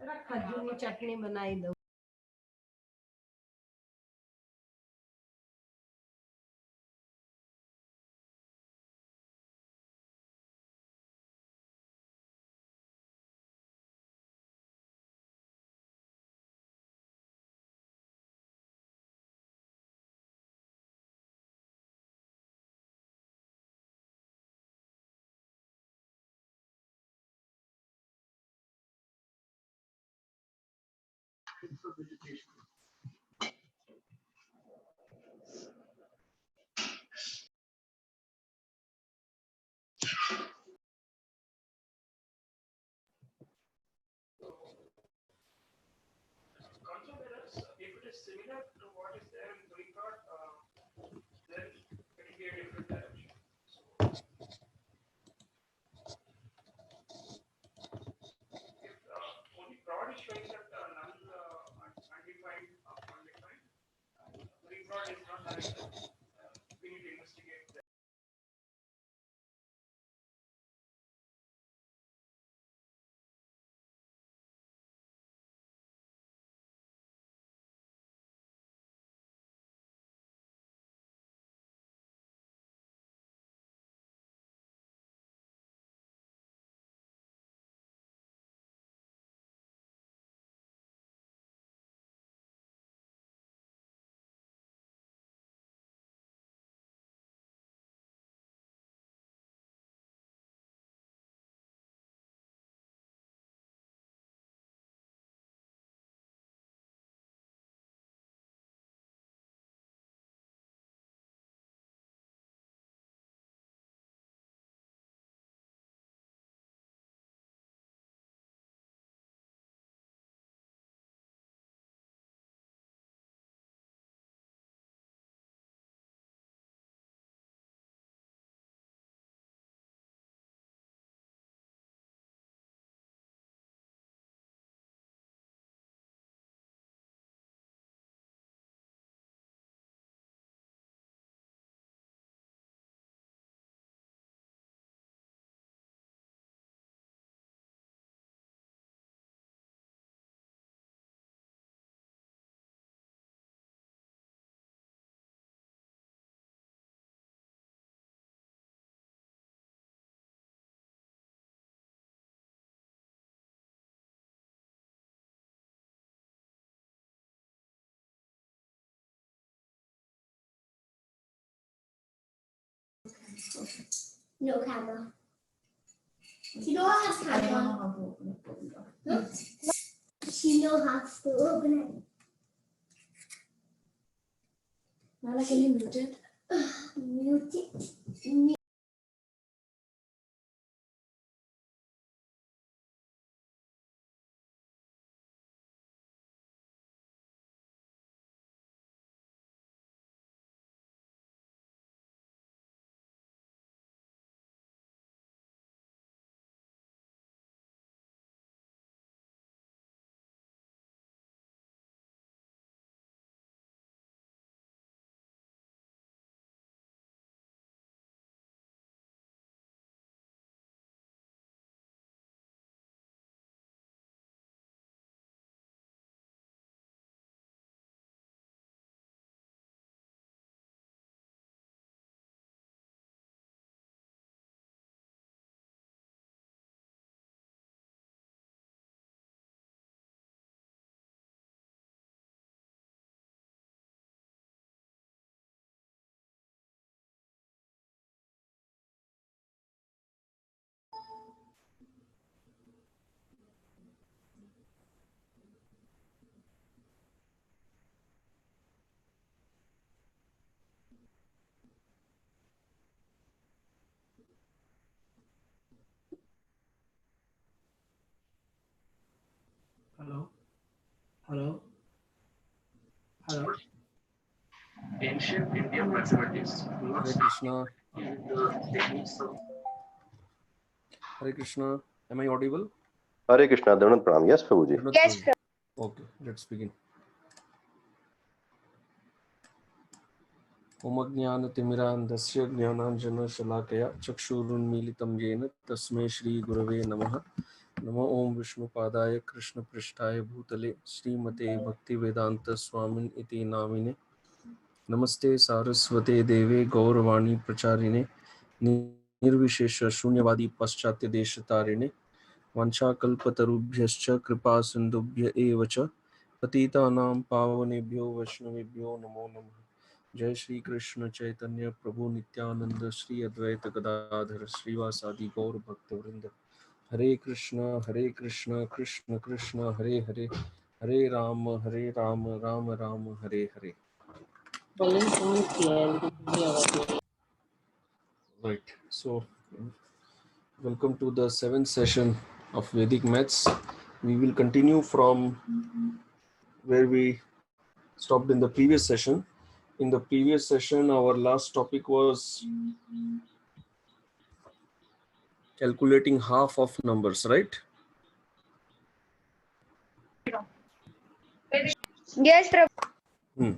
खजूर की चटनी बनाई दो। No camera. You know I have camera. I don't know how to open it. Look. She knows how to open it. Nala, can you mute it? Mute it. Hello? Hello? Hello? Ancient Indian mathematics. Hare Krishna. Hare Krishna. Am I audible? Hare Krishna, Dandavat Pranam. Yes, Prabhuji. Yes, Prabhu. Okay, let's begin. Om Ajnana-timirandhasya Jnananjana-shalakaya Chakshurunmilitam Yena Tasmai Shri Gurave Namaha नमो ओम विष्णुपादाय कृष्णपृष्ठाय भूतले श्रीमते भक्तिवेदांत स्वामिन इति नामिने नमस्ते सारस्वते देवे गौरवाणी प्रचारिणे निर्विशेष शून्यवादी पाश्चात्य देशतारिणे वंशाकल्पतरुभ्यश्च कृपा सिन्धुभ्य एव च पतितानां पावनेभ्यो वैष्णवेभ्यो नमो नमः। जय श्री कृष्ण चैतन्य प्रभु नित्यानंद श्री अद्वैत गदाधर श्रीवासादि गौर भक्तवृंद। हरे कृष्ण कृष्ण कृष्ण हरे हरे, हरे Ram Ram Ram Hare Hare. Right. So, welcome to the seventh session of Vedic Maths. We will continue from where we stopped in the previous session. In the previous session, our last topic was calculating half of numbers, right? Yes, Prabhu.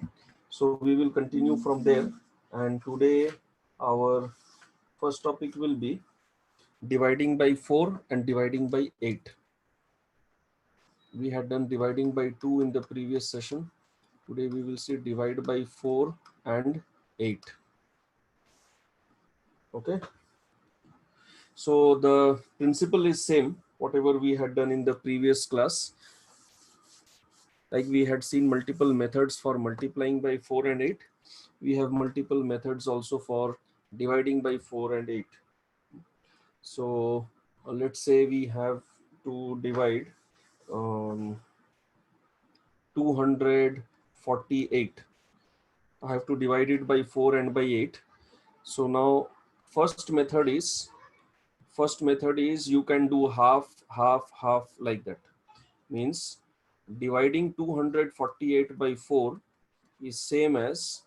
So we will continue from there. And today, our first topic will be dividing by 4 and dividing by 8. We had done dividing by 2 in the previous session. Today we will see divide by 4 and 8. Okay. So the principle is same, whatever we had done in the previous class. Like we had seen multiple methods for multiplying by 4 and 8. We have multiple methods also for dividing by 4 and 8. So let's say we have to divide 248. I have to divide it by 4 and by 8. So now first method is you can do half like that. Means dividing 248 by 4 is same as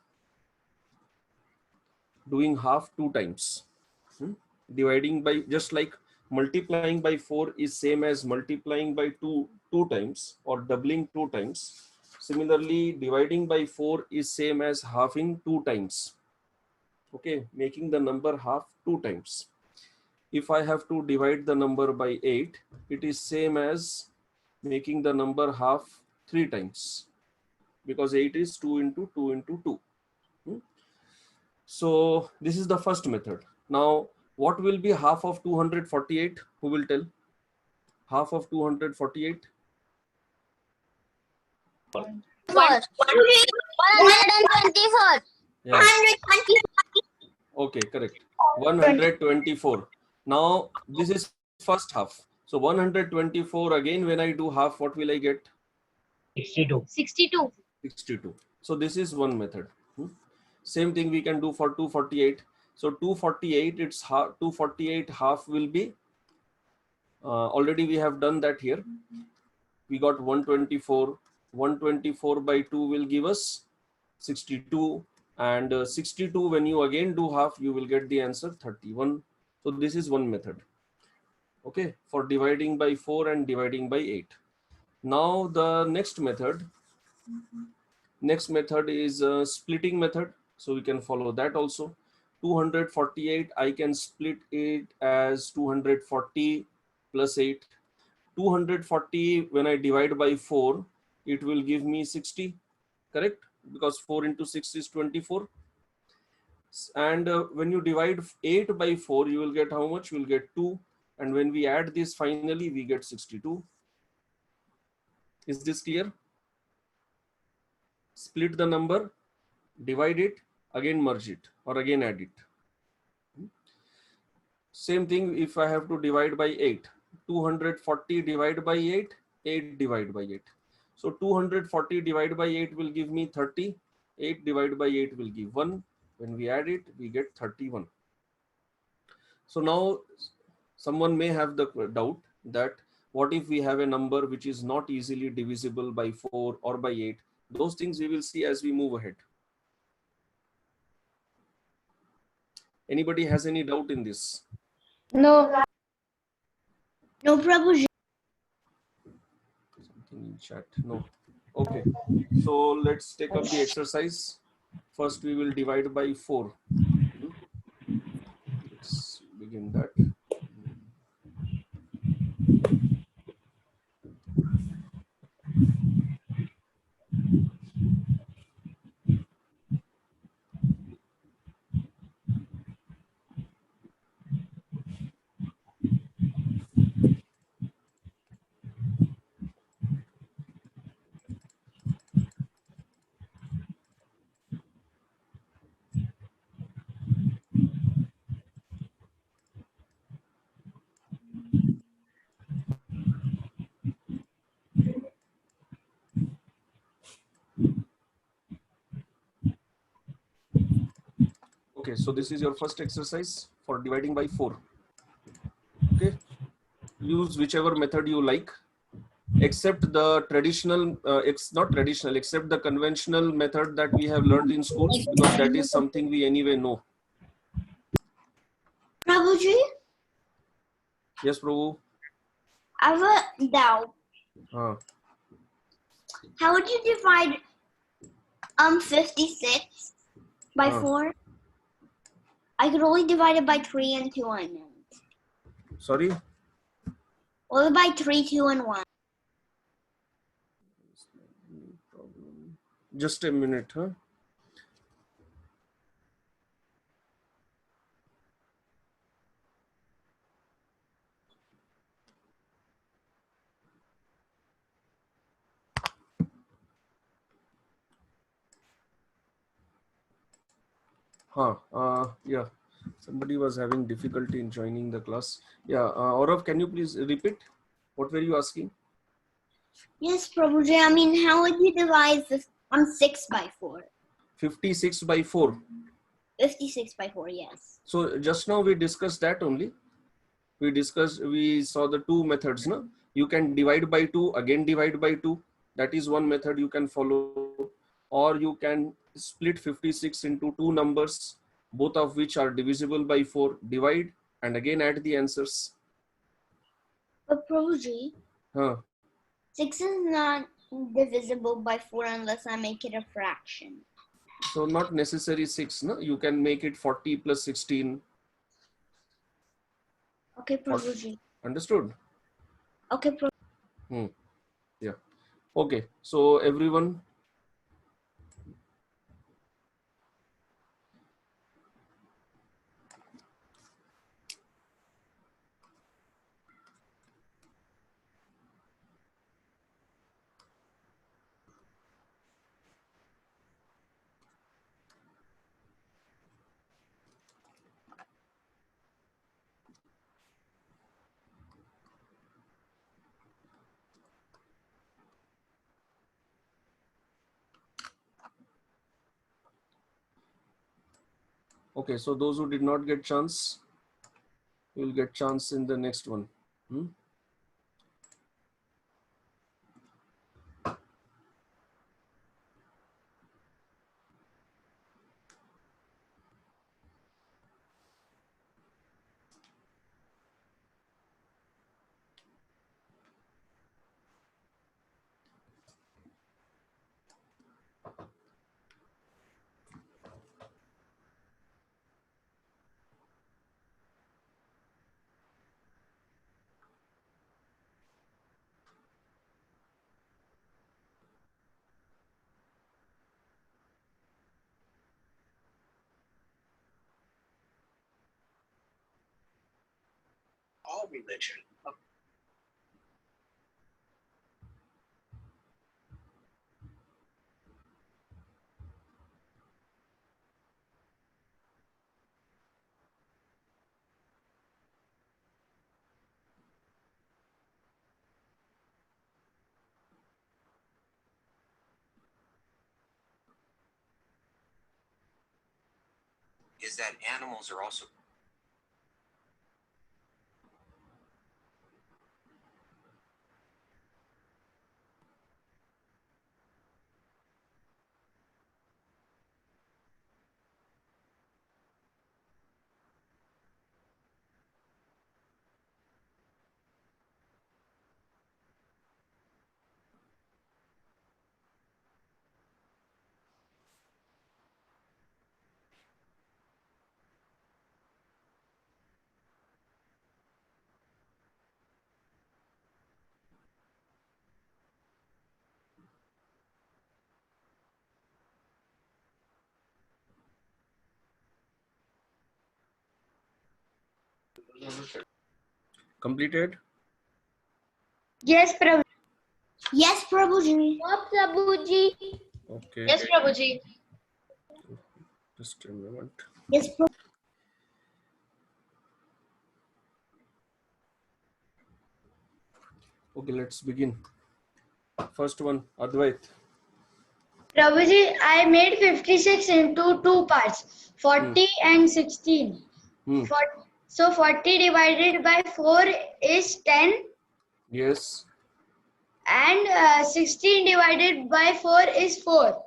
doing half 2 times. Dividing by, just like multiplying by 4 is same as multiplying by 2 times or doubling 2 times. Similarly, dividing by 4 is same as halving 2 times. Okay, making the number half 2 times. If I have to divide the number by 8, it is same as making the number half 3 times, because 8 is 2 into 2 into 2. So this is the first method. Now, what will be half of 248? Who will tell? Half of 248? 124. Yeah. Okay, correct. 124. Now, this is first half. So 124 again, when I do half, what will I get? 62. 62. So this is one method. Same thing we can do for 248. So 248, it's 248 half will be, already we have done that here. We got 124. 124 by 2 will give us 62. And 62, when you again do half, you will get the answer 31. So this is one method. Okay, for dividing by 4 and dividing by 8. Now the next method is a splitting method. So we can follow that also. 248, I can split it as 240 plus 8. 240, when I divide by 4, it will give me 60, correct? Because 4 into 6 is 24. And when you divide 8 by 4, you will get how much? You will get 2. And when we add this, finally, we get 62. Is this clear? Split the number, divide it, again merge it, or again add it. Same thing if I have to divide by 8. 240 divided by 8, 8 divided by 8. So 240 divided by 8 will give me 30. 8 divided by 8 will give 1. When we add it, we get 31. So now someone may have the doubt that what if we have a number which is not easily divisible by 4 or by 8? Those things we will see as we move ahead. Anybody has any doubt in this? No. No, Prabhu. Something in chat. No. Okay. So let's take up the exercise. First, we will divide by 4. Let's begin that. Okay, so this is your first exercise for dividing by 4. Okay, use whichever method you like, except the traditional, not traditional, except the conventional method that we have learned in school, because that is something we anyway know. Prabhuji, Yes, Prabhu. I have a doubt. How would you divide 56 by 4? I could only divide it by 3 and 2 I know. Sorry? Only by 3, 2, and 1. Just a minute, huh? Yeah. Somebody was having difficulty in joining the class. Yeah, Aurav, can you please repeat? What were you asking? Yes, Prabhuji. I mean, how would you divide 6 by 4? 56 by 4. 56 by 4, yes. So just now we discussed that only. We saw the two methods, no? You can divide by 2, again divide by 2. That is one method you can follow. Or you can split 56 into 2 numbers, both of which are divisible by 4, divide and again add the answers. But Prabhuji, 6 is not divisible by 4 unless I make it a fraction. So not necessary 6, no? You can make it 40 plus 16. Okay, Prabhuji. Understood? Okay, Prabhuji. Yeah. Okay. So everyone. Okay. So those who did not get chance, you will get chance in the next one. All religion. Is that animals are also Completed? Yes, Prabhuji. Yes, Prabhuji. Okay. Yes, Prabhuji. Just a moment. Yes, Prabhuji. Okay, let's begin. First one, Advait. Prabhuji, I made 56 into two parts, 40 and 16. Hmm. So 40 divided by 4 is 10 Yes. and 16 divided by 4 is 4.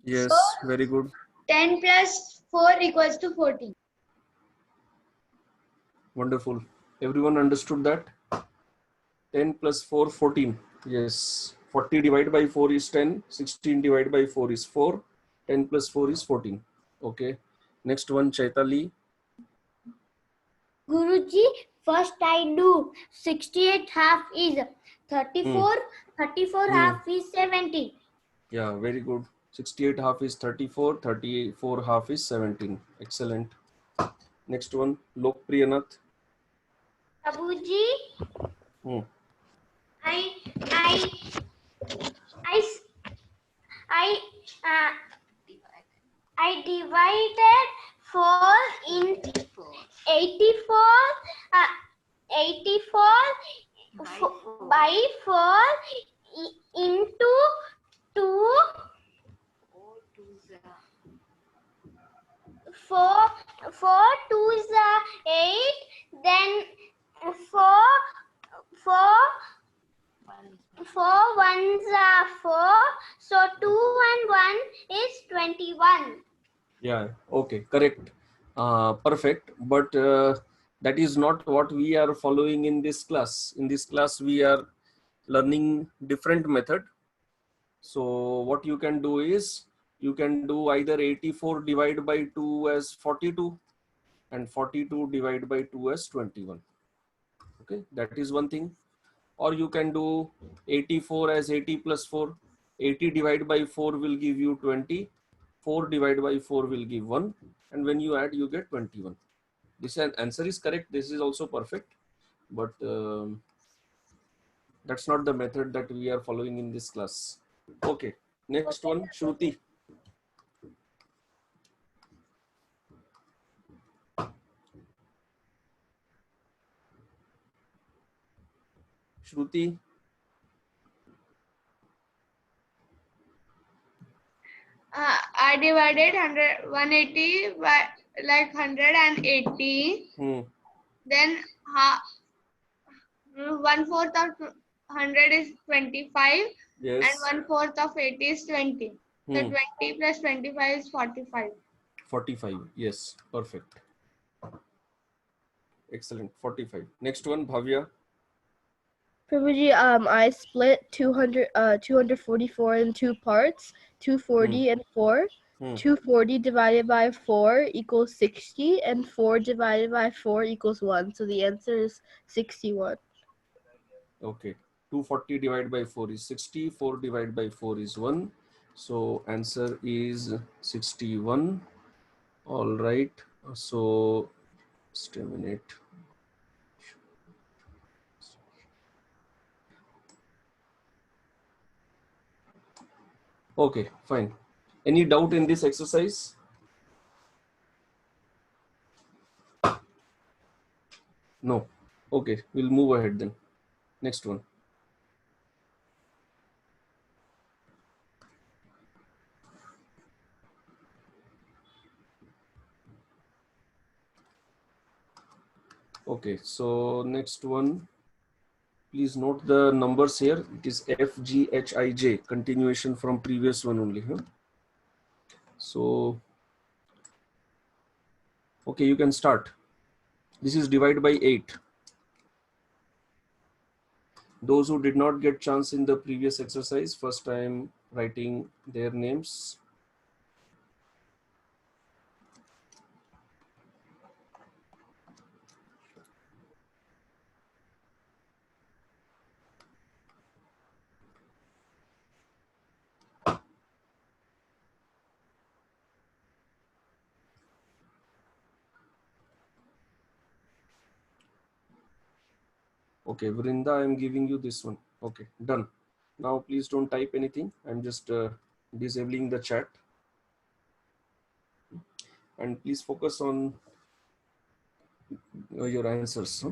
Yes. So Very good. 10 plus 4 equals to 14. Wonderful. Everyone understood that? 10 plus 4, 14. Yes. 40 divided by 4 is 10. 16 divided by 4 is 4. 10 plus 4 is 14. Okay. Next one, Chaitali. Guruji, first I do 68 half is 34. 34 half is 70. Yeah, very good. 68 half is 34. 34 half is 17. Excellent. Next one, Lokpriyanath. Prabhuji, Hmm. I I I I I divided 4 in 84 by 4 into 2 4 2s are 8, then 4 ones are 4, so 2 and 1 is 21. Yeah, okay, correct. Perfect. But that is not what we are following in this class. In this class, we are learning different method. So what you can do is, you can do either 84 divided by 2 as 42 and 42 divided by 2 as 21. Okay, that is one thing. Or you can do 84 as 80 plus 4. 80 divided by 4 will give you 20. 4 divided by 4 will give 1. And when you add, you get 21. This answer is correct. This is also perfect. But that's not the method that we are following in this class. Okay. Next one, Shruti. Shruti. I divided 180 by like 180. Then 1/4 of 100 is 25. Yes. And 1/4 of 80 is 20. So 20 plus 25 is 45. 45. Yes. Perfect. Excellent. 45. Next one, Bhavya. Prabhuji, I split 244 in two parts, 240 and 4. 240 divided by 4 equals 60, and 4 divided by 4 equals 1. So the answer is 61. Okay. 240 divided by 4 is 60. 4 divided by 4 is 1. So answer is 61. All right. So just a minute. Okay, fine. Any doubt in this exercise? No. Okay, we'll move ahead then. Next one. Okay, so next one. Please note the numbers here. It is F, G, H, I, J. Continuation from previous one only. Huh? So, okay, you can start. This is divided by 8. Those who did not get chance in the previous exercise, first time writing their names. Okay, Vrinda, I'm giving you this one. Okay, done. Now please don't type anything. I'm just disabling the chat. And please focus on your answers. Huh?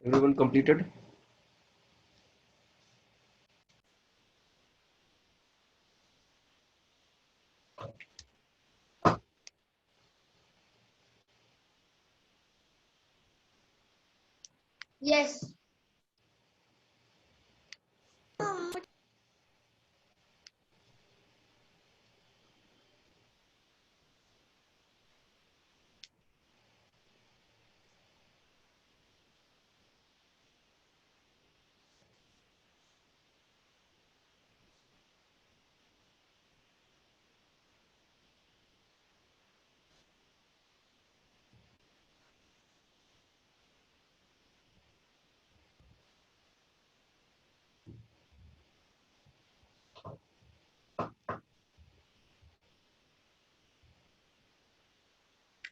Everyone completed? Yes.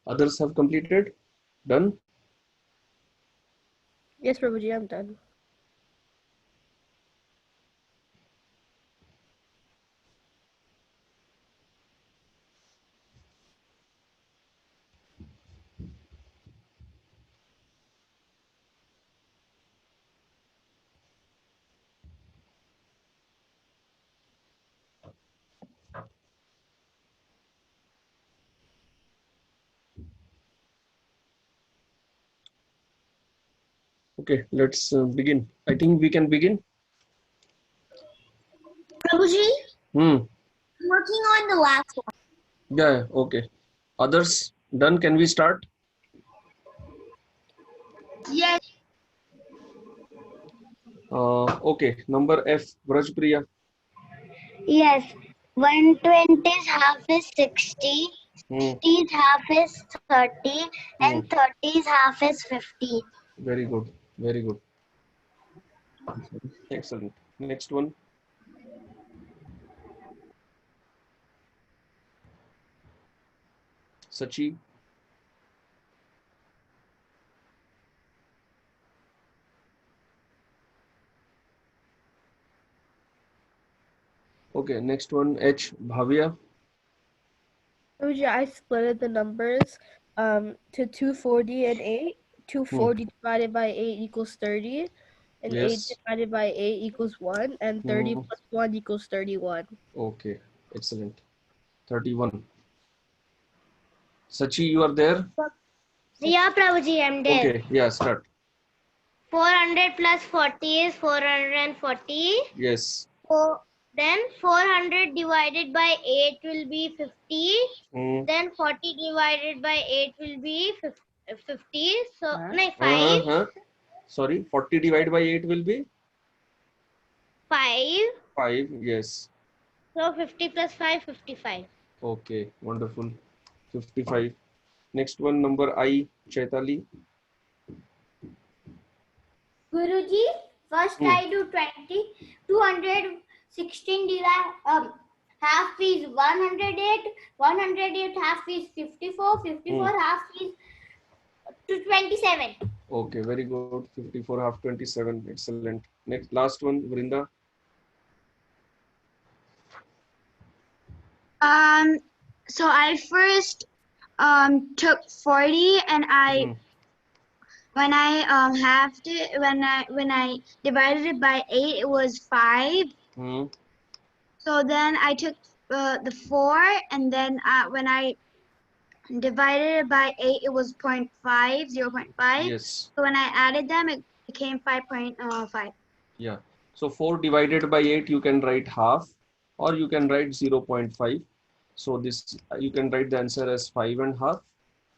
Others have completed? Done? Yes, Prabhuji, I'm done. Okay, let's begin. I think we can begin. Prabhuji, Hmm. I'm working on the last one. Yeah, okay. Others done? Can we start? Yes. Okay, number F, Vrajpriya. Yes. 120's half is 60. Hmm. 60's half is 30. Hmm. And 30's half is 50. Very good. Very good. Excellent. Next one. Sachi. Okay, next one, H, Bhavya. Prabhuji, I splitted the numbers to 240 and 8. 240 divided by 8 equals 30. And 8 Yes. divided by 8 equals 1. And 30 Hmm. plus 1 equals 31. Okay, excellent. 31. Sachi, you are there? Yeah, Prabhuji, I'm there. Okay, yeah, start. 400 plus 40 is 440. Yes. So then 400 divided by 8 will be 50. Hmm. Then 40 divided by 8 will be 50. So, no, 5. Uh-huh. Sorry, 40 divided by 8 will be 5. 5. Yes. So 50 plus 5, 55. Okay, wonderful. 55. Next one, number I, Chaitali. Guruji, first I do 20. 216 divide, half is 108. 108 half is 54. 54 half is 227. Okay, very good. 54 half 27. Excellent. Next, last one, Vrinda. So I first took 40 and when I halved it, when I divided it by 8, it was 5. Hmm. So then I took the 4, and then when I divided it by 8, it was 0.5. Yes. So when I added them, it became 5.5. Yeah. So 4 divided by 8, you can write half or you can write 0.5. So this, you can write the answer as 5.5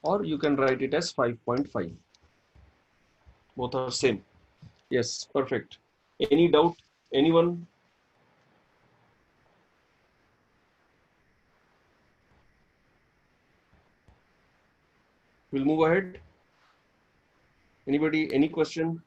or you can write it as 5.5. Both are same. Yes, perfect. Any doubt? Anyone? We'll move ahead. Anybody, any question?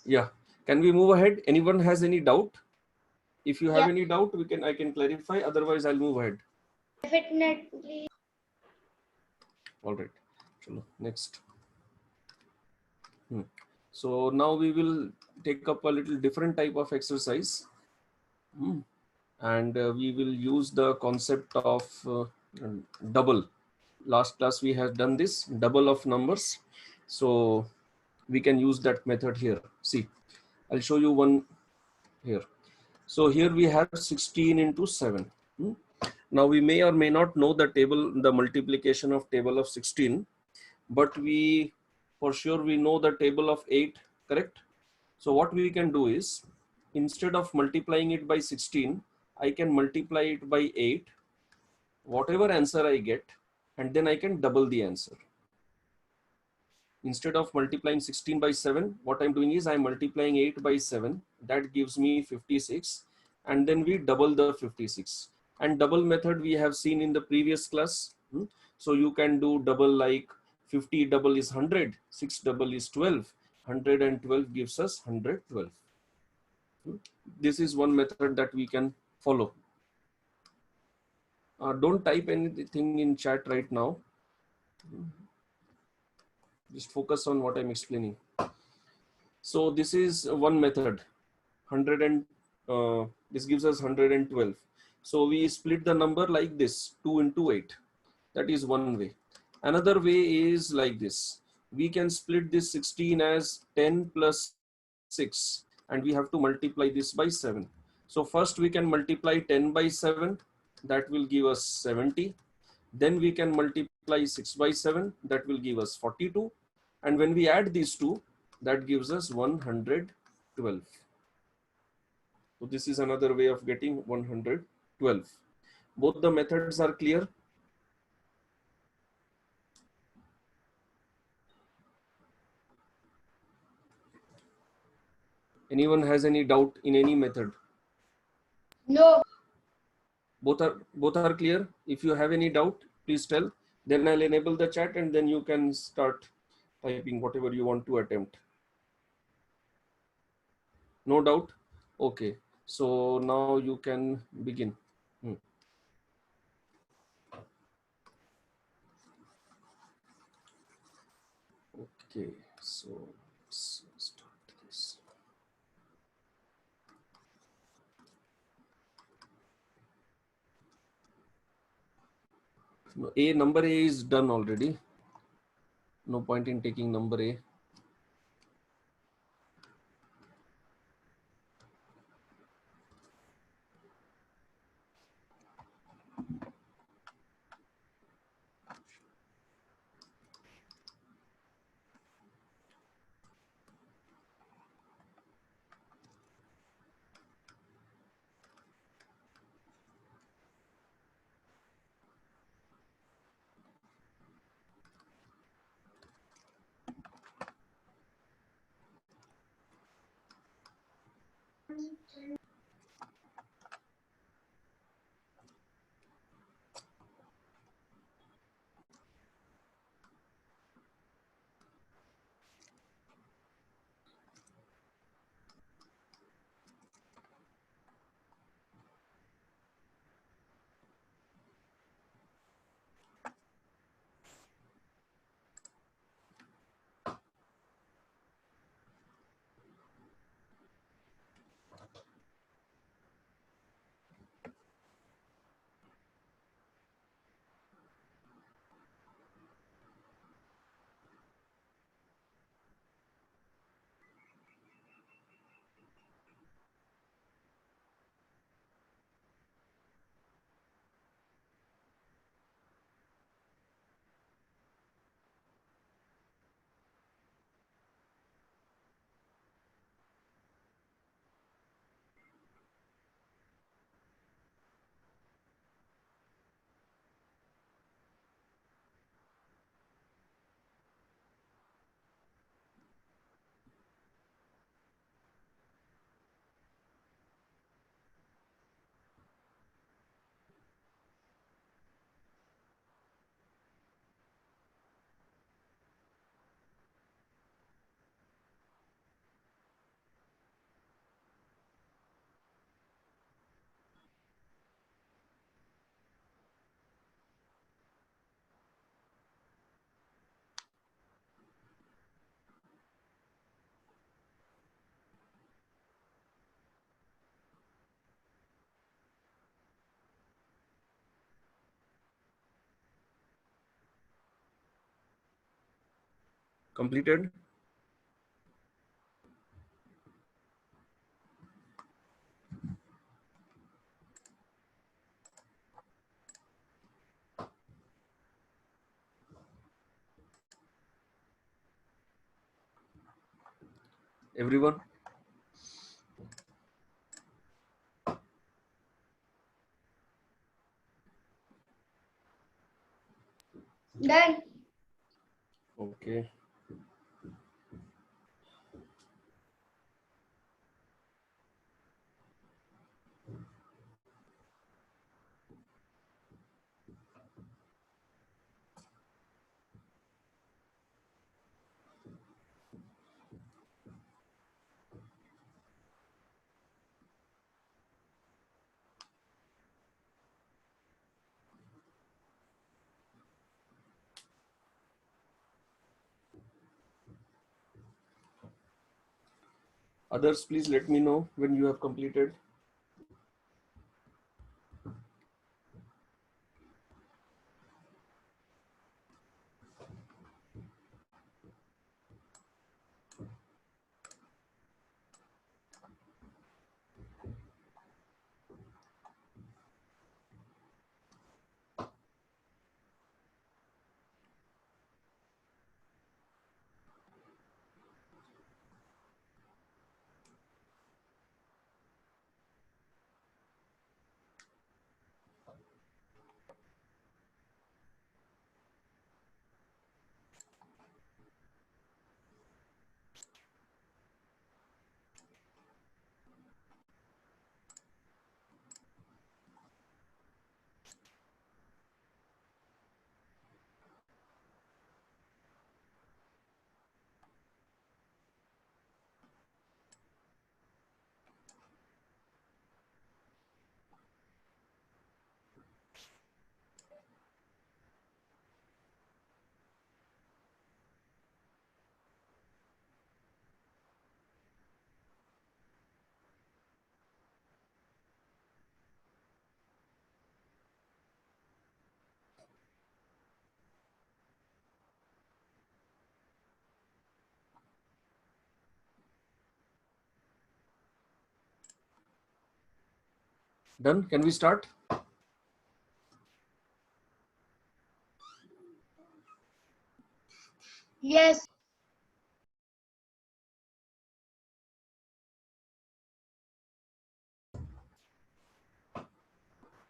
Yeah. Can we move ahead? Anyone has any doubt? If you have Yeah. any doubt, I can clarify. Otherwise, I'll move ahead. Definitely. All right. Chalo, next. So now we will take up a little different type of exercise. And we will use the concept of double. Last class we have done this double of numbers. So we can use that method here. See, I'll show you one here. So here we have 16 into 7. Now we may or may not know the multiplication of table of 16, but for sure we know the table of 8, correct? So what we can do is, instead of multiplying it by 16, I can multiply it by 8, whatever answer I get, and then I can double the answer. Instead of multiplying 16 by 7, what I'm doing is I'm multiplying 8 by 7. That gives me 56. And then we double the 56. And double method we have seen in the previous class. So you can do double like 50 double is 100, 6 double is 12. 112 gives us 112. This is one method that we can follow. Don't type anything in chat right now. Just focus on what I'm explaining. So this is one method. 100 and this gives us 112. So we split the number like this, 2 into 8. That is one way. Another way is like this. We can split this 16 as 10 plus 6, and we have to multiply this by 7. So first we can multiply 10 by 7. That will give us 70. Then we can multiply 6 by 7. That will give us 42. And when we add these two, that gives us 112. So this is another way of getting 112. Both the methods are clear. Anyone has any doubt in any method? No. Both are clear. If you have any doubt, please tell. Then I'll enable the chat and then you can start typing whatever you want to attempt. No doubt? Okay. So now you can begin. Okay. So let's start this. No, number A is done already. No point in taking number A. Completed? Everyone? Done. Okay. Others, please let me know when you have completed. Done? Can we start? Yes.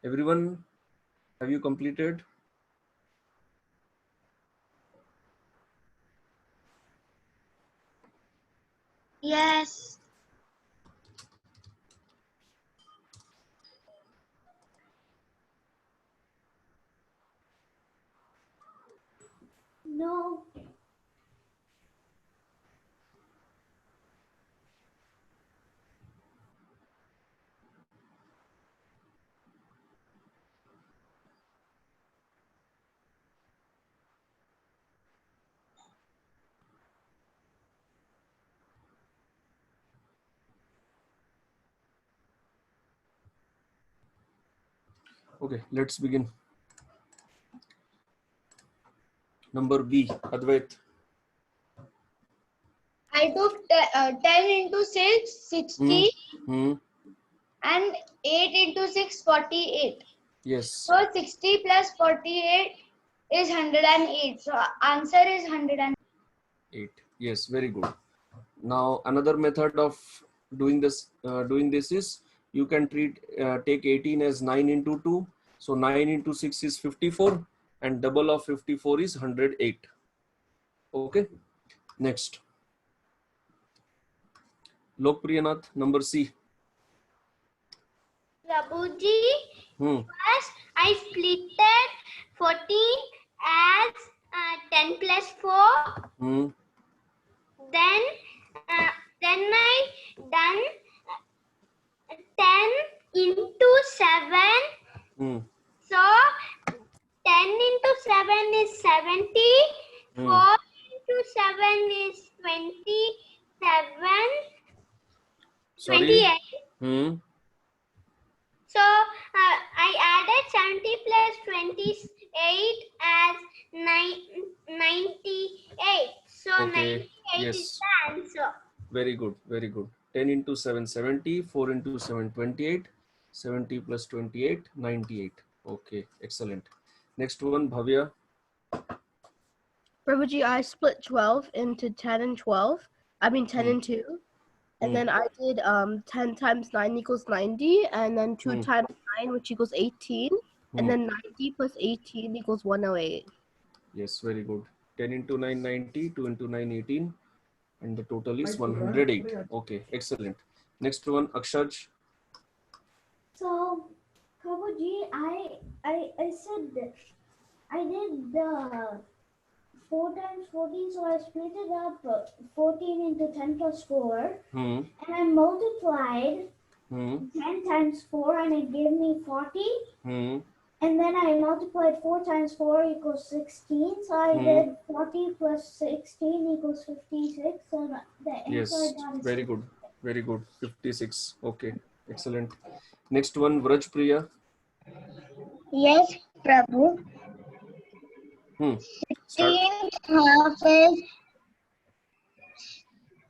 Everyone, have you completed? Yes. No. Okay, let's begin. Number B, Advait. I took 10 into 6, 60, Hmm. and 8 into 6, 48. Yes. So 60 plus 48 is 108. So answer is 108. 8. Yes, very good. Now another method of doing this is you can take 18 as 9 into 2. So 9 into 6 is 54 and double of 54 is 108. Okay. Next. Lokpriyanath, number C. Prabhuji, Hmm. first I splitted 14 as 10 plus 4. Hmm. Then I done 10 into 7. Hmm. So 10 into 7 is 70. Hmm. 4 into 7 is 27. Sorry. 28. Hmm. So I added 70 plus 28 as 98. So Okay. Very good. Very good. 10 into 7, 70. 4 into 7, 28. 70 plus 28, 98. Okay, excellent. Next one, Bhavya. Prabhuji, I split 12 into 10 and 12. I mean 10 and 2. And then I did 10 times 9 equals 90. And then 2 times 9, which equals 18. And then 90 plus 18 equals 108. Yes, very good. 10 into 9, 90. 2 into 9, 18. And the total is 108. Okay, excellent. Next one, Akshaj. So, Prabhuji, I said that I did the 4 times 14, so I split it up 14 into 10 plus 4. And I multiplied 10 times 4 and it gave me 40. And then I multiplied 4 times 4 equals 16. So I did 40 plus 16 equals 56. So the answer Yes, I got is very good. Very good. 56. Okay, excellent. Next one, Vraj Priya. Yes, Prabhu. 16 half is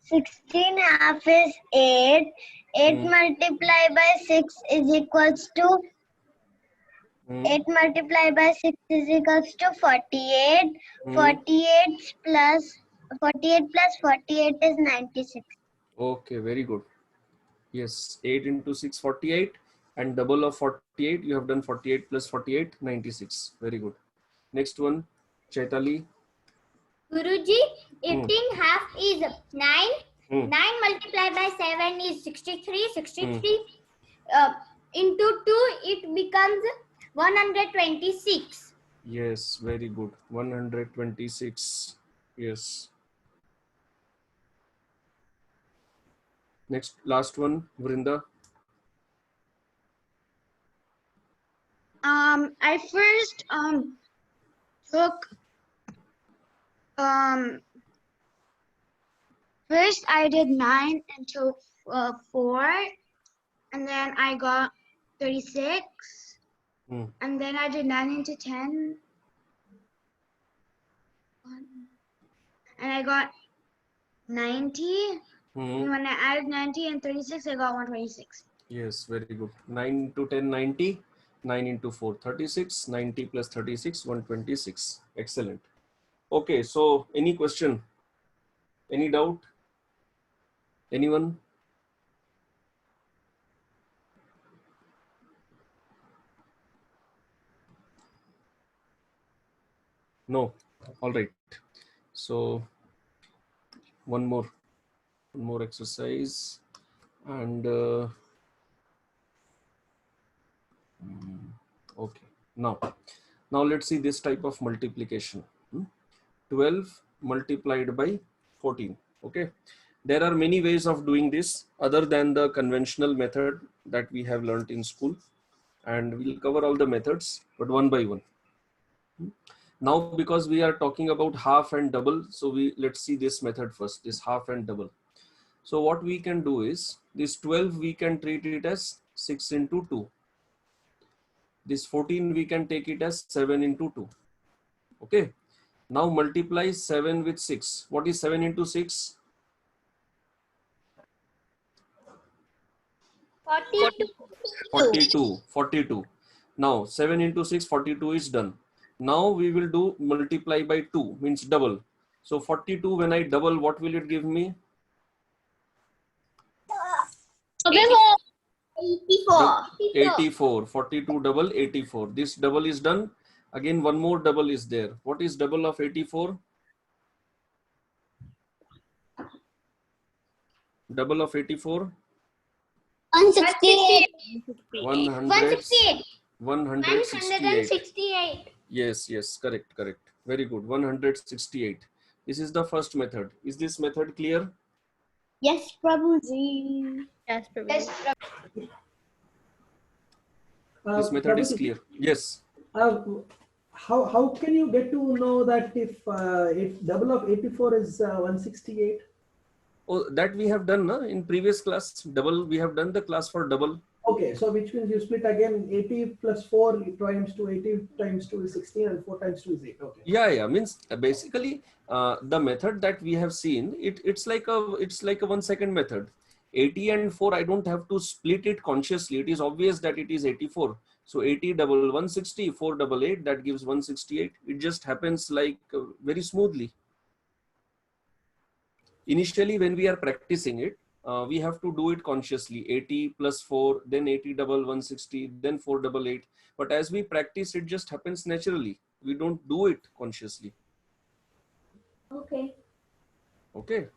16 half is 8. 8 multiplied by 6 is equals to 8 multiplied by 6 is equals to 48. 48 plus 48 is 96. Okay, very good. Yes, 8 into 6, 48. And double of 48, you have done 48 plus 48, 96. Very good. Next one, Chaitali. Guruji, 18 half is 9. 9 multiplied by 7 is 63. 63 into 2, it becomes 126. Yes, very good. 126. Yes. Next, last one, Vrinda. I first took first I did 9 into 4, and then I got 36, and then I did 9 into 10, and I got 90. And when I added 90 and 36, I got 126. Yes, very good. 9 into 10, 90. 9 into 4, 36. 90 plus 36, 126. Excellent. Okay, so any question? Any doubt? Anyone? No. All right. So one more exercise, and okay. Now let's see this type of multiplication. 12 multiplied by 14. Okay. There are many ways of doing this other than the conventional method that we have learned in school, and we'll cover all the methods, but one by one. Now, because we are talking about half and double, so let's see this method first, this half and double. So what we can do is, this 12 we can treat it as 6 into 2. This 14 we can take it as 7 into 2. Okay. Now multiply 7 with 6. What is 7 into 6? 42. Now 7 into 6, 42 is done. Now we will do multiply by 2, means double. So 42, when I double, what will it give me? 84. 42 double, 84. This double is done. Again, one more double is there. What is double of 84? Double of 84? 168. 168. Yes, correct. Very good. 168. This is the first method. Is this method clear? Yes, Prabhuji. Yes, Prabhuji. This method is clear. Yes. How can you get to know that if double of 84 is 168? Oh, that we have done in previous class. Double, we have done the class for double. Okay, so which means you split again 80 plus 4 times 2, 80 times 2 is 16 and 4 times 2 is 8. Okay. Yeah, means basically the method that we have seen, it's like a 1 second method. 80 and 4, I don't have to split it consciously. It is obvious that it is 84. So 80 double 160, 4 double 8, that gives 168. It just happens like very smoothly. Initially, when we are practicing it, we have to do it consciously. 80 plus 4, then 80 double 160, then 4 double 8. But as we practice, it just happens naturally. We don't do it consciously. Okay. Okay.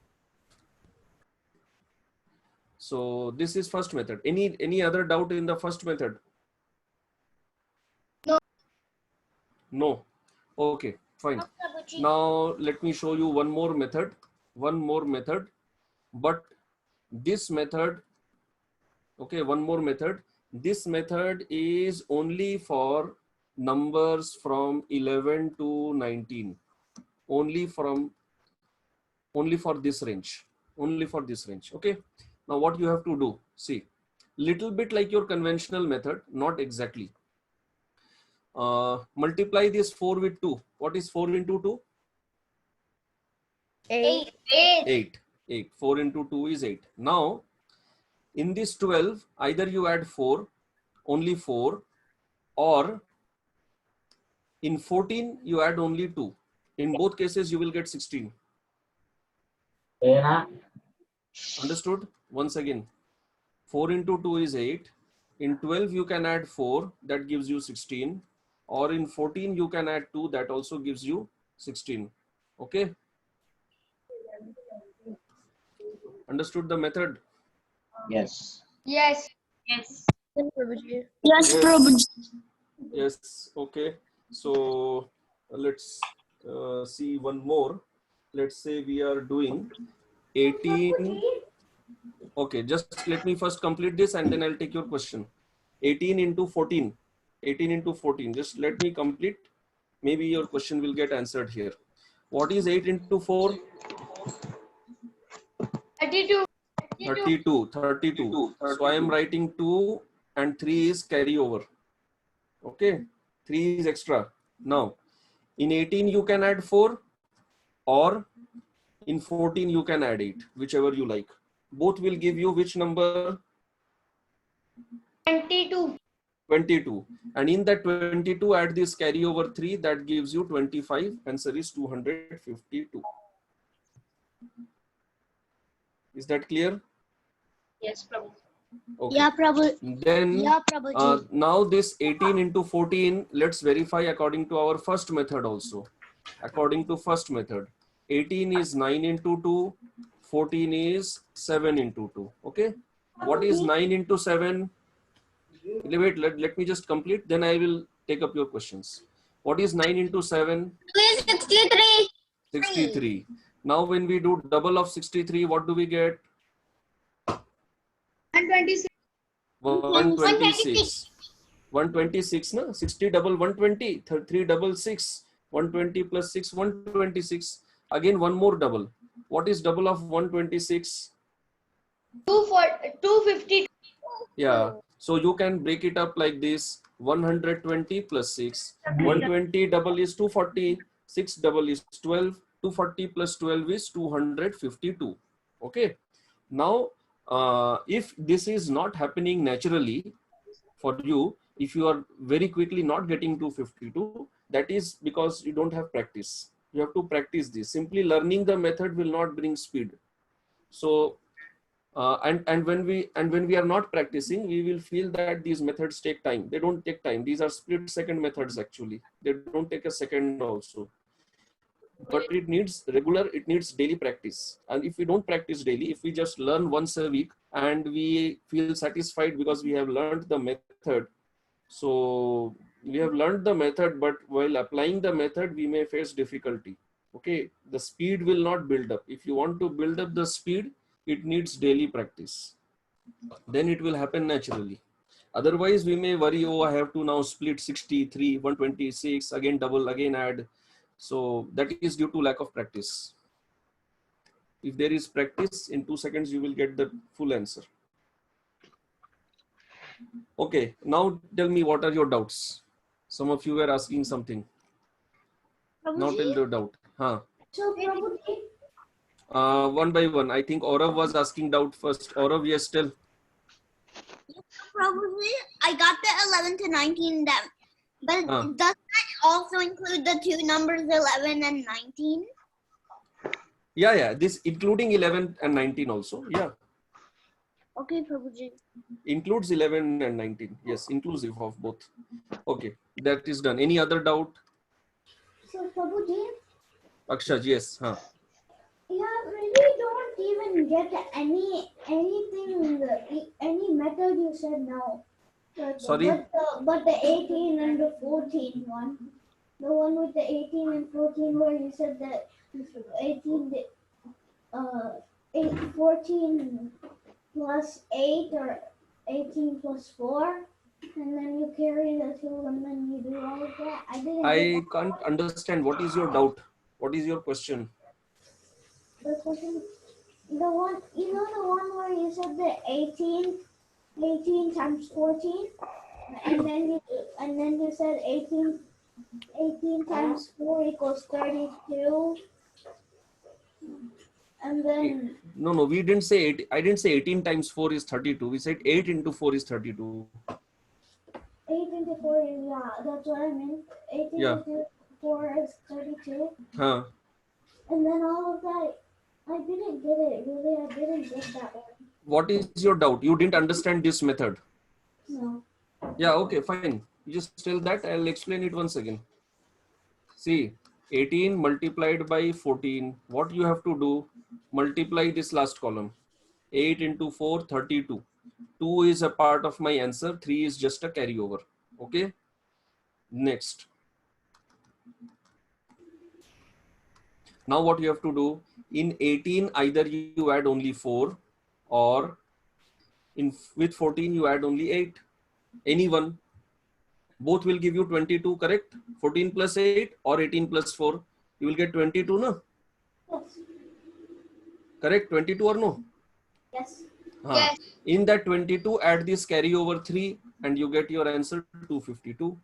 So this is first method. Any other doubt in the first method? No. No. Okay, fine. Now let me show you one more method. But this method, okay, one more method. This method is only for numbers from 11 to 19. Only for this range. Okay. Now what you have to do, see, little bit like your conventional method, not exactly. Multiply this 4 with 2. What is 4 into 2? 8. 8. 4 into 2 is 8. Now, in this 12, either you add 4, only 4, or in 14, you add only 2. In both cases, you will get 16. Understood? Once again, 4 into 2 is 8. In 12, you can add 4, that gives you 16. Or in 14, you can add 2, that also gives you 16. Okay? Understood the method? Yes. Yes. Yes, Prabhuji. Yes, Yes. Prabhuji. Yes, okay. So let's see one more. Let's say we are doing 18. Okay, just let me first complete this and then I'll take your question. 18 into 14. 18 into 14. Just let me complete. Maybe your question will get answered here. What is 8 into 4? 32. 32. So I am writing 2 and 3 is carryover. Okay, 3 is extra. Now, in 18 you can add 4 or in 14 you can add 8, whichever you like. Both will give you which number? 22. 22. And in that 22 add this carryover 3, that gives you 25. Answer is 252. Is that clear? Yes, Prabhuji. Okay. Yeah, Prabhuji. Then Yeah, Prabhuji. now this 18 into 14, let's verify according to our first method also. According to first method, 18 is 9 into 2, 14 is 7 into 2. Okay. What is 9 into 7? Wait, let me just complete, then I will take up your questions. What is 9 into 7? 63. 63. Now when we do double of 63, what do we get? 126. 126. 126, na? 60 double 120, 3 double 6, 120 plus 6, 126. Again, one more double. What is double of 126? 250. Yeah. So you can break it up like this. 120 plus 6. 120 double is 240. 6 double is 12. 240 plus 12 is 252. Okay. Now, if this is not happening naturally for you, if you are very quickly not getting 252, that is because you don't have practice. You have to practice this. Simply learning the method will not bring speed. So, and when we are not practicing, we will feel that these methods take time. They don't take time. These are split-second methods actually. They don't take a second also. But it needs daily practice. And if we don't practice daily, if we just learn once a week and we feel satisfied because we have learned the method, so we have learned the method, but while applying the method, we may face difficulty. Okay, the speed will not build up. If you want to build up the speed, it needs daily practice. Then it will happen naturally. Otherwise, we may worry, oh, I have to now split 63, 126, again double, again add. So that is due to lack of practice. If there is practice, in 2 seconds, you will get the full answer. Okay, now tell me what are your doubts? Some of you were asking something. Now tell the doubt. Huh. So Prabhuji, One by one. I think Aurav was asking doubt first. Aurav, yes, still. Probably I got the 11 to 19 that, but does that also include the two numbers 11 and 19? Yeah. This including 11 and 19 also. Yeah. Okay, Prabhuji. Includes 11 and 19. Yes, inclusive of both. Okay, that is done. Any other doubt? so Prabhuji, Akshaj, yes. Huh. yeah, really don't even get any method you said now. Sorry? But the 18 and the 14 one. The one with the 18 and 14 where you said that 14 plus 8 or 18 plus 4, and then you carry the 2 and then you do all of that. I can't understand. What is your doubt? What is your question? The question, the one, you know, the one where you said the 18 times 14, and then you said 18 times 4 equals 32, and then No, we didn't say 8. I didn't say 18 times 4 is 32. We said 8 into 4 is 32. 8 into 4 is, yeah, that's what I meant. 18 Yeah. into 4 is 32, Huh. and then all of that, I didn't get it, really, I didn't get that one. What is your doubt? You didn't understand this method. No. Yeah, okay, fine. You just tell that. I'll explain it once again. See, 18 multiplied by 14. What you have to do? Multiply this last column. 8 into 4, 32. 2 is a part of my answer. 3 is just a carryover. Okay. Next. Now what you have to do? In 18, either you add only 4, or with 14 you add only 8. Any one. Both will give you 22, correct? 14 plus 8 or 18 plus 4. You will get 22, no? Yes. Correct? 22 or no? Yes. Yes. In that 22, add this carry over 3 and you get your answer 252.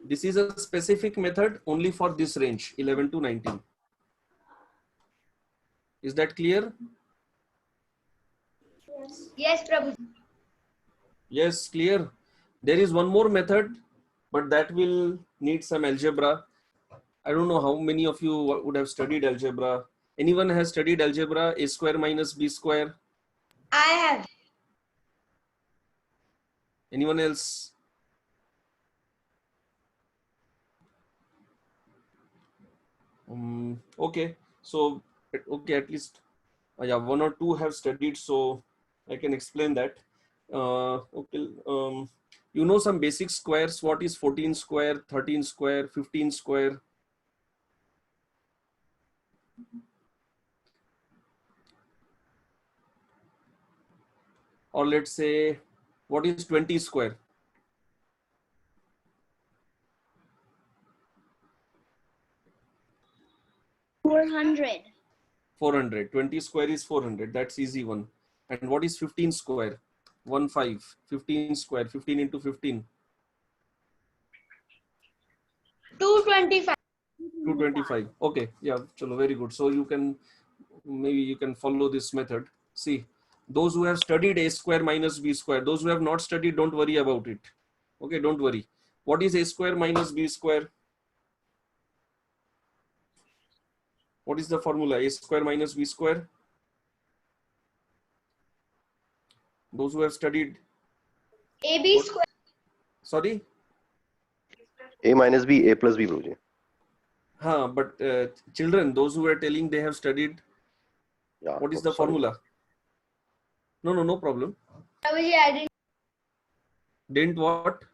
This is a specific method only for this range, 11 to 19. Is that clear? Yes. Yes, Prabhuji. Yes, clear. There is one more method, but that will need some algebra. I don't know how many of you would have studied algebra. Anyone has studied algebra, a square minus b square? I have. Anyone else? Okay, so okay, at least yeah, one or two have studied, so I can explain that. Okay, you know some basic squares. What is 14 square, 13 square, 15 square? Or let's say, what is 20 square? 400. 400. 20 square is 400. That's easy one. And what is 15 square? 15. 15 square. 15 into 15. 225. 225. Okay. Yeah. Chalo, very good. So you can, maybe you can follow this method. See, those who have studied a square minus b square, those who have not studied, don't worry about it. Okay. Don't worry. What is a square minus b square? What is the formula? A square minus b square? Those who have studied. AB square. Sorry? A minus B, A plus B, Guruji. But children, those who are telling they have studied, Yeah. what is the formula? No problem. Prabhuji, I Didn't what?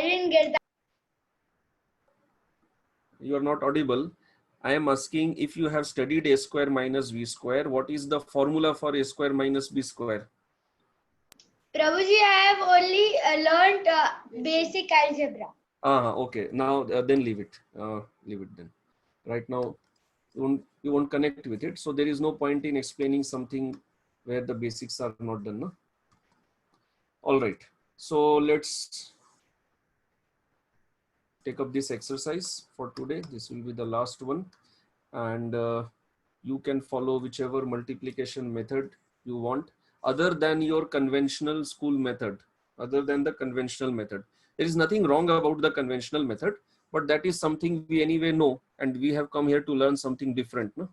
didn't get that. You are not audible. I am asking if you have studied a square minus b square, what is the formula for a square minus b square? Prabhuji, I have only learned basic algebra. Okay. Now then leave it. Leave it then. Right now, you won't connect with it. So there is no point in explaining something where the basics are not done. No? All right. So let's take up this exercise for today. This will be the last one. And you can follow whichever multiplication method you want other than your conventional school method, other than the conventional method. There is nothing wrong about the conventional method, but that is something we anyway know, and we have come here to learn something different. No?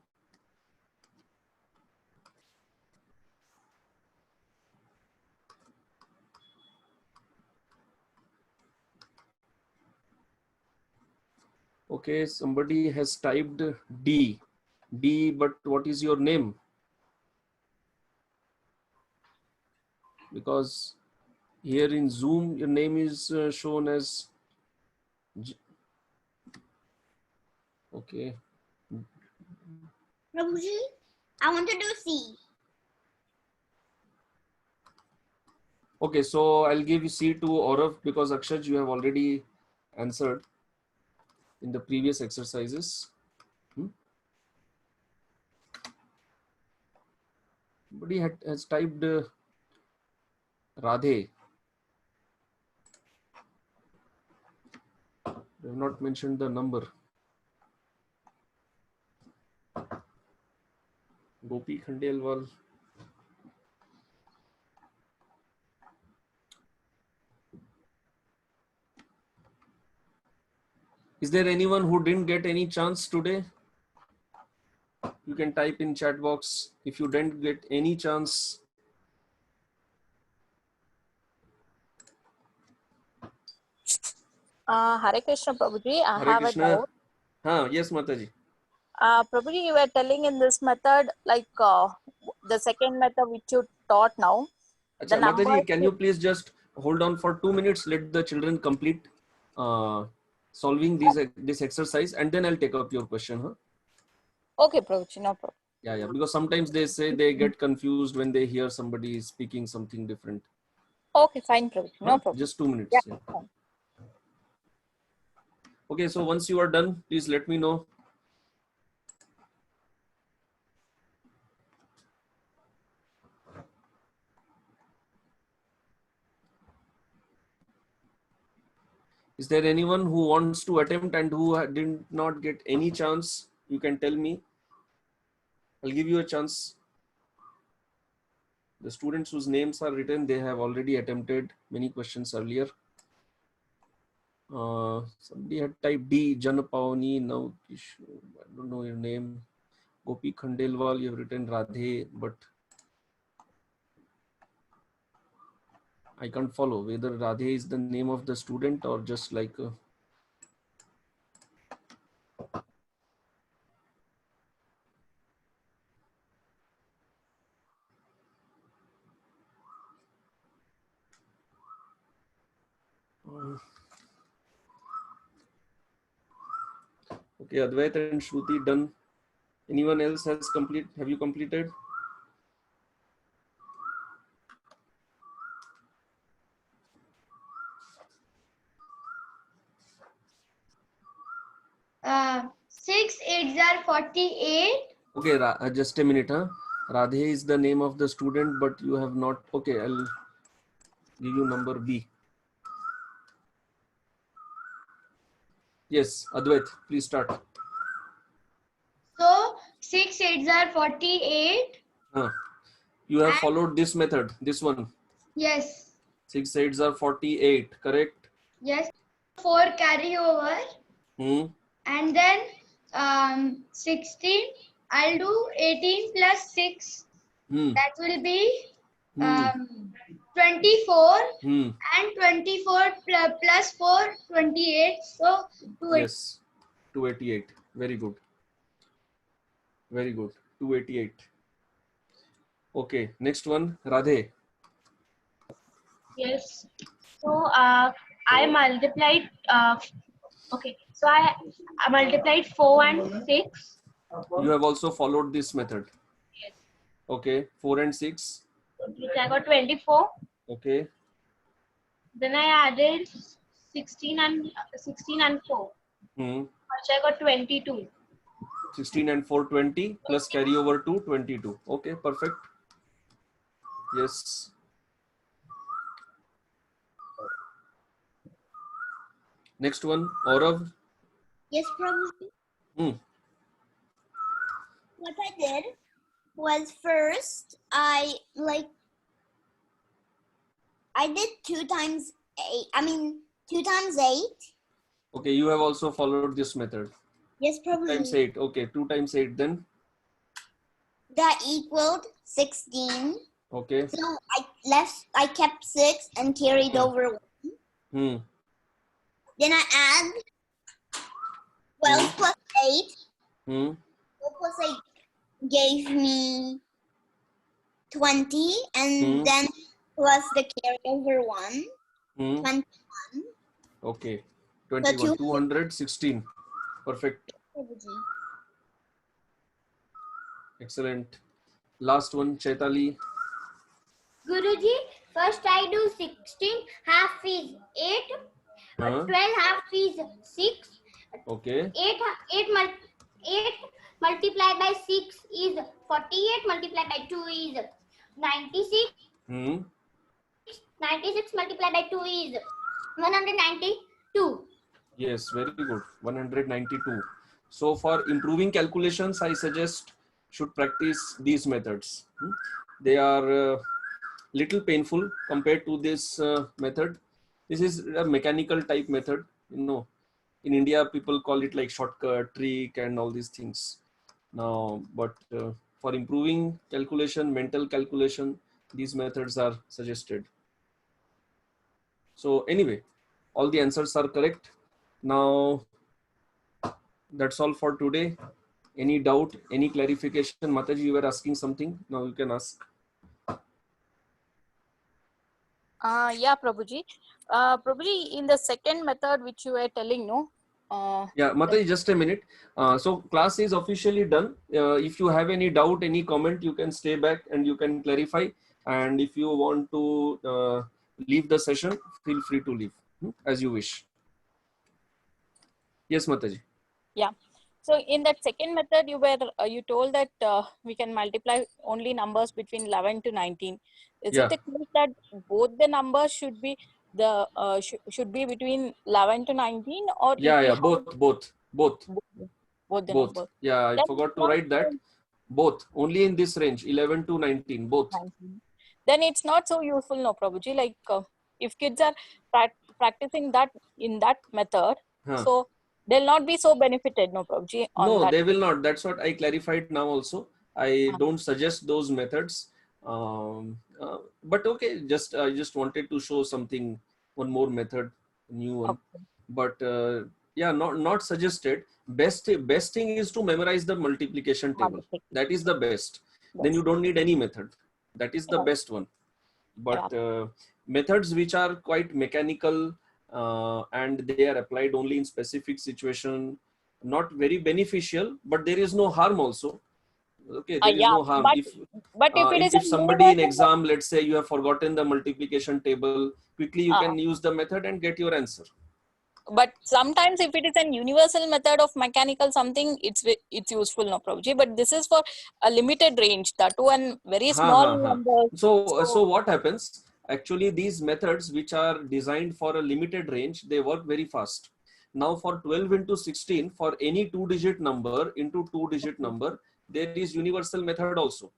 Okay, somebody has typed D. D, but what is your name? Because here in Zoom, your name is shown as G. Okay. Prabhuji, I want to do C. Okay, so I'll give C to Aurav because Akshaj, you have already answered in the previous exercises. Somebody has typed Radhe. They have not mentioned the number. Gopi Khandelwal. Is there anyone who didn't get any chance today? You can type in chat box if you didn't get any chance. Hare Krishna, Prabhuji. I Hare have a Krishna. doubt. Yes, Mataji. Prabhuji, you were telling in this method, like the second method which you taught now. The Achha, numbers. Mataji, can you please just hold on for 2 minutes? Let the children complete solving this exercise, and then I'll take up your question. Huh? Okay, Prabhuji, no problem. Yeah, because sometimes they say they get confused when they hear somebody speaking something different. Okay, fine, Prabhuji, no problem. Just 2 minutes. Yeah, Yeah. fine. Okay, so once you are done, please let me know. Is there anyone who wants to attempt and who did not get any chance? You can tell me. I'll give you a chance. The students whose names are written, they have already attempted many questions earlier. Somebody had typed D, Janapavani, now I don't know your name. Gopi Khandelwal, you have written Radhe, but I can't follow whether Radhe is the name of the student or just like okay, Advait and Shruti done. Anyone else has complete? Have you completed? Six eights are 48. Okay, just a minute. Huh? Radhe is the name of the student, but you have not. Okay, I'll give you number B. Yes, Advait, please start. So 6 eights are 48. You have followed this method, this one. Yes. 6 8s are 48, correct? Yes. 4 carry over. And then 16. I'll do 18 plus 6. That will be 24. And 24 plus 4, 28. So 288. Yes, 288. Very good. Very good. 288. Okay, next one, Radhe. Yes. So I multiplied. Okay. So I multiplied 4 and 6. You have also followed this method. Yes. Okay, 4 and 6. I got 24. Okay. Then I added 16 and 4. Which I got 22. 16 and 4, 20 plus carry over to 22. Okay, perfect. Yes. Next one, Aurav. Yes, Prabhuji. Hmm. What I did was first I did 2 times 8. I mean 2 times 8. Okay, you have also followed this method. Yes, 2 times Prabhuji. 8. Okay, 2 times 8 then. That equaled 16. Okay. So I kept 6 and carried over 1. Hmm. Then I add 12 plus 8. Hmm. 12 plus 8 gave me 20, and then plus the carryover 1, Hmm. 21. Okay. 21. 216. Perfect. Excellent. Last one, Chaitali. Guruji, first I do 16, half is 8, 12 half is 6, Okay. 8 multiplied by 6 is 48, multiplied by 2 is 96, Hmm. 96 multiplied by 2 is 192. Yes, very good. 192. So for improving calculations, I suggest should practice these methods. They are little painful compared to this method. This is a mechanical type method. You know, in India, people call it like shortcut, trick, and all these things. Now, but for improving calculation, mental calculation, these methods are suggested. So anyway, all the answers are correct. Now, that's all for today. Any doubt, any clarification? Mataji, you were asking something. Now you can ask. Yeah, Prabhuji. Prabhuji, in the second method which you were telling, no? Yeah, Mataji, just a minute. So class is officially done. If you have any doubt, any comment, you can stay back and you can clarify. And if you want to leave the session, feel free to leave as you wish. Yes, Mataji. Yeah. So in that second method, you told that we can multiply only numbers between 11 to 19. Is Yeah. it the case that both the numbers should be should be between 11 to 19, or Yeah, both. both the Both. numbers? Yeah, I Then forgot it's to not write that. so- Both. Only in this range, 11 to 19. Both. 19. Then it's not so useful, no, Prabhuji. Like if kids are practicing that in that method, Huh. so they'll not be so benefited, no, Prabhuji. On No, that. they will not. That's what I clarified now also. I don't suggest those methods. But okay, I just wanted to show something, one more method, new one. Okay. But yeah, not suggested. Best thing is to memorize the multiplication table. That is the best. Then you don't need any method. That is the best one. But methods which are quite mechanical and they are applied only in specific situation, not very beneficial, but there is no harm also. Okay, there is Yeah, no harm. but if it is If a somebody in universal exam, let's say you have forgotten the multiplication table, quickly you can use the method and get your answer. But sometimes if it is an universal method of mechanical something, it's useful, no, Prabhuji. But this is for a limited range, that one very small number. So what happens? Actually, these methods which are designed for a limited range, they work very fast. Now for 12 into 16, for any 2-digit number into 2-digit number, there is universal method also.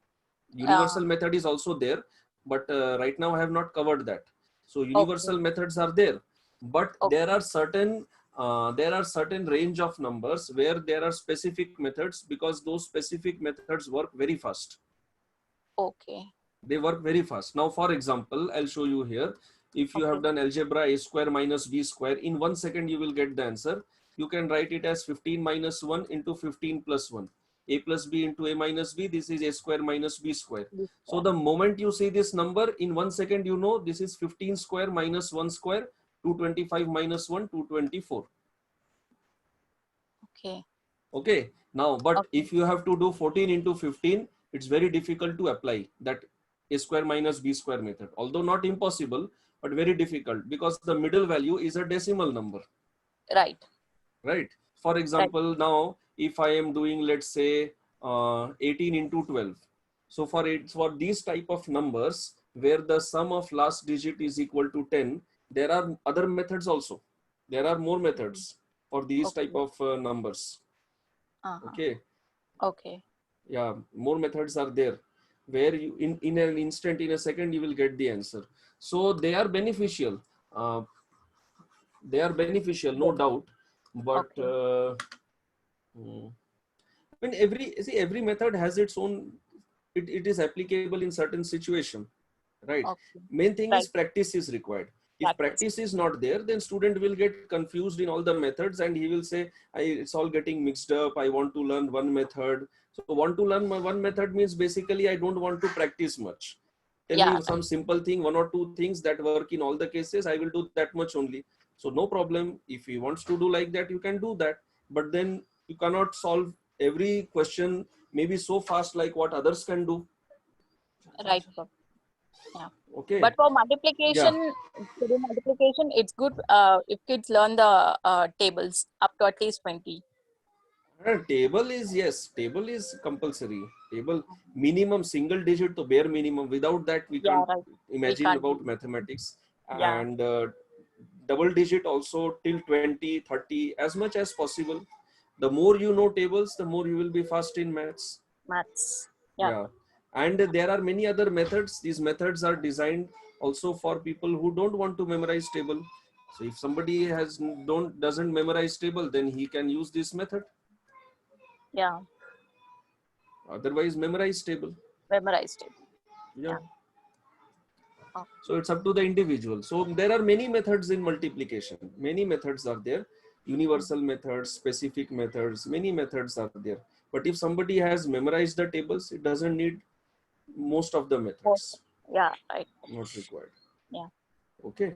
Universal method is also there, but right now I have not covered that. So universal methods are there, but there are certain range of numbers where there are specific methods, because those specific methods work very fast. Okay. They work very fast. Now, for example, I'll show you here. If you have done algebra a square minus b square, in 1 second you will get the answer. You can write it as 15 minus 1 into 15 plus 1. A plus b into a minus b, this is a square minus b square. So the moment you see this number, in 1 second you know this is 15 square minus 1 square, 225 minus 1, 224. Okay. Now, but if you have to do 14 into 15, it's very difficult to apply that a square minus b square method. Although not impossible, but very difficult, because the middle value is a decimal number. Right. For example, now if I am doing, let's say, 18 into 12. So for these type of numbers where the sum of last digit is equal to 10, there are other methods also. There are more methods for these Okay. type of numbers. Uh-huh. Okay. Okay. Yeah, more methods are there where you in an instant, in a second, you will get the answer. So they are beneficial. They are beneficial, no doubt. But I mean, every method has its own. It is applicable in certain situation, right? Okay. Main thing Right. is practice is required. If practice is not there, then student will get confused in all the methods and he will say, it's all getting mixed up. I want to learn one method. So want to learn one method means basically I don't want to practice much. Tell Yeah. me some simple thing, one or two things that work in all the cases. I will do that much only. So no problem. If he wants to do like that, you can do that. But then you cannot solve every question maybe so fast like what others can do. Right. Yeah. Okay. But for multiplication, to do multiplication, it's good if kids learn the tables up to at least 20. Table is, yes, table is compulsory. Table minimum single digit to bare minimum. Without that, we can't imagine can't about mathematics. Yeah. And double digit also till 20, 30, as much as possible. The more you know tables, the more you will be fast in maths. Maths. Yeah. And there are many other methods. These methods are designed also for people who don't want to memorize table. So if somebody doesn't memorize table, then he can use this method. Yeah. Otherwise, memorize table. Memorize table. Yeah. So it's up to the individual. So there are many methods in multiplication. Many methods are there. Universal methods, specific methods, many methods are there. But if somebody has memorized the tables, it doesn't need most of the methods. Yeah, right. Not required. Yeah. Okay.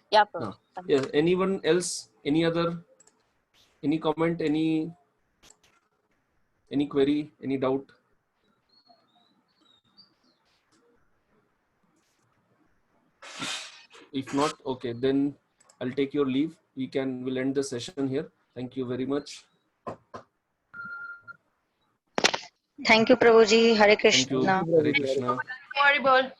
Yeah. Now, yeah. Anyone else? Any comment? Any query? Any doubt? If not, okay, then I'll take your leave. We'll end the session here. Thank you very much. Thank you, Prabhuji. Hare Krishna. Thank you. Hare Krishna. Horrible.